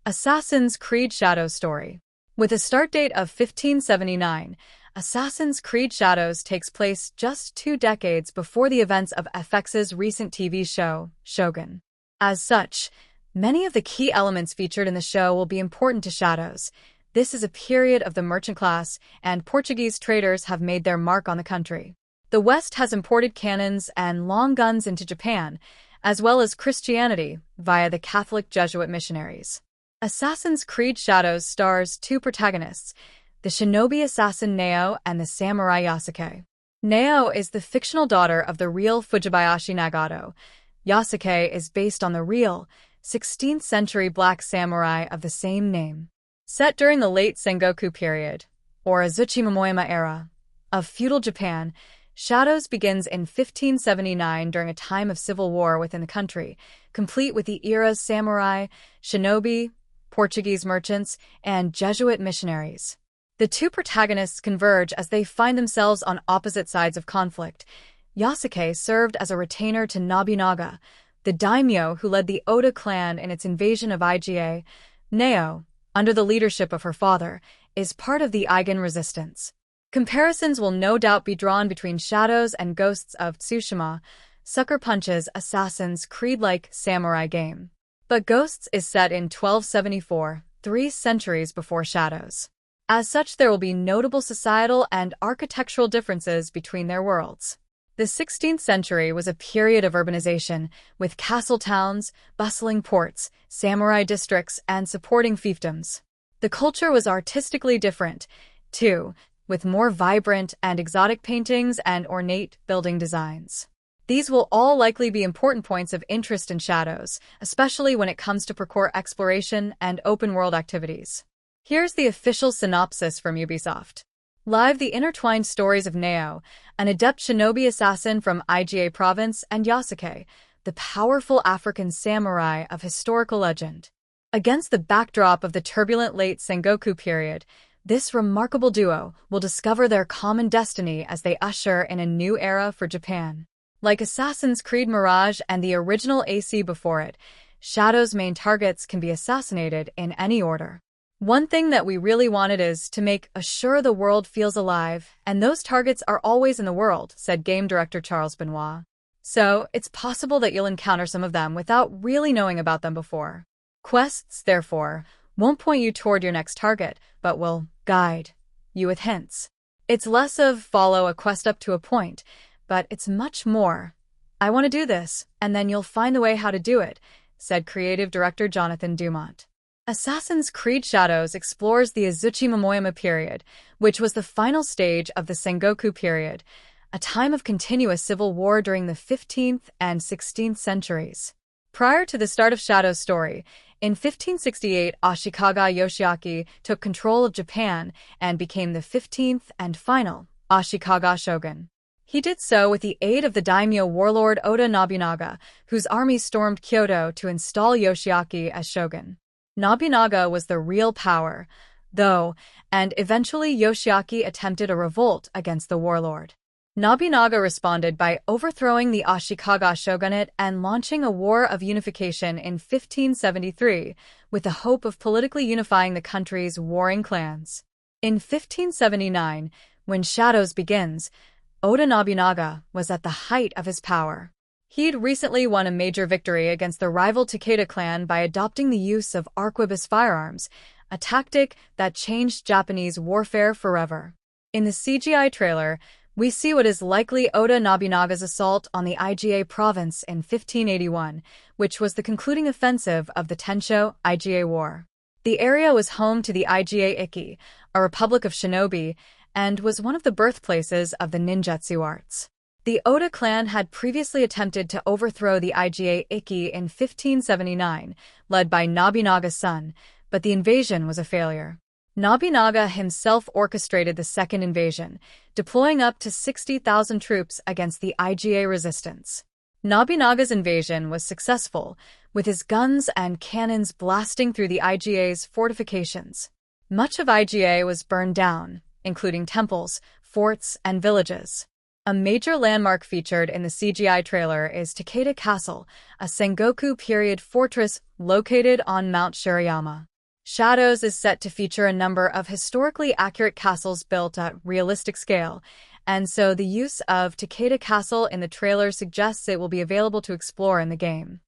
Assassin's Creed Shadows story. With a start date of 1579, Assassin's Creed Shadows takes place just 2 decades before the events of FX's recent TV show, Shogun. As such, many of the key elements featured in the show will be important to Shadows. This is a period of the merchant class, and Portuguese traders have made their mark on the country. The West has imported cannons and long guns into Japan, as well as Christianity, via the Catholic Jesuit missionaries. Assassin's Creed Shadows stars 2 protagonists, the shinobi assassin Naoe and the samurai Yasuke. Naoe is the fictional daughter of the real Fujibayashi Nagato. Yasuke is based on the real, 16th century black samurai of the same name. Set during the late Sengoku period, or Tsushima era, of feudal Japan, Shadows begins in 1579 during a time of civil war within the country, complete with the era's samurai, shinobi, Portuguese merchants, and Jesuit missionaries. The 2 protagonists converge as they find themselves on opposite sides of conflict. Yasuke served as a retainer to Nobunaga, the daimyo who led the Oda clan in its invasion of Iga. Naoe, under the leadership of her father, is part of the Eigen resistance. Comparisons will no doubt be drawn between Shadows and Ghosts of Tsushima, Sucker Punch's Assassin's Creed-like samurai game. But Ghosts is set in 1274, 3 centuries before Shadows. As such, there will be notable societal and architectural differences between their worlds. The 16th century was a period of urbanization, with castle towns, bustling ports, samurai districts, and supporting fiefdoms. The culture was artistically different, too, with more vibrant and exotic paintings and ornate building designs. These will all likely be important points of interest in Shadows, especially when it comes to parkour exploration and open-world activities. Here's the official synopsis from Ubisoft. Live the intertwined stories of Naoe, an adept shinobi assassin from Iga province, and Yasuke, the powerful African samurai of historical legend. Against the backdrop of the turbulent late Sengoku period, this remarkable duo will discover their common destiny as they usher in a new era for Japan. Like Assassin's Creed Mirage and the original AC before it, Shadows' main targets can be assassinated in any order. One thing that we really wanted is to make sure the world feels alive, and those targets are always in the world, said game director Charles Benoit. So, it's possible that you'll encounter some of them without really knowing about them before. Quests, therefore, won't point you toward your next target, but will guide you with hints. It's less of follow a quest up to a point, but it's much more. I want to do this, and then you'll find the way how to do it, said creative director Jonathan Dumont. Assassin's Creed Shadows explores the Tsushima period, which was the final stage of the Sengoku period, a time of continuous civil war during the 15th and 16th centuries. Prior to the start of Shadows' story, in 1568 Ashikaga Yoshiaki took control of Japan and became the 15th and final Ashikaga shogun. He did so with the aid of the daimyo warlord Oda Nobunaga, whose army stormed Kyoto to install Yoshiaki as shogun. Nobunaga was the real power, though, and eventually Yoshiaki attempted a revolt against the warlord. Nobunaga responded by overthrowing the Ashikaga shogunate and launching a war of unification in 1573, with the hope of politically unifying the country's warring clans. In 1579, when Shadows begins, Oda Nobunaga was at the height of his power. He'd recently won a major victory against the rival Takeda clan by adopting the use of arquebus firearms, a tactic that changed Japanese warfare forever. In the CGI trailer, we see what is likely Oda Nobunaga's assault on the Iga province in 1581, which was the concluding offensive of the Tensho-Iga War. The area was home to the Iga Ikki, a republic of shinobi, and was one of the birthplaces of the ninjutsu arts. The Oda clan had previously attempted to overthrow the Iga Ikki in 1579, led by Nobunaga's son, but the invasion was a failure. Nobunaga himself orchestrated the second invasion, deploying up to 60,000 troops against the Iga resistance. Nobunaga's invasion was successful, with his guns and cannons blasting through the Iga's fortifications. Much of Iga was burned down, including temples, forts, and villages. A major landmark featured in the CGI trailer is Takeda Castle, a Sengoku period fortress located on Mount Shirayama. Shadows is set to feature a number of historically accurate castles built at realistic scale, and so the use of Takeda Castle in the trailer suggests it will be available to explore in the game.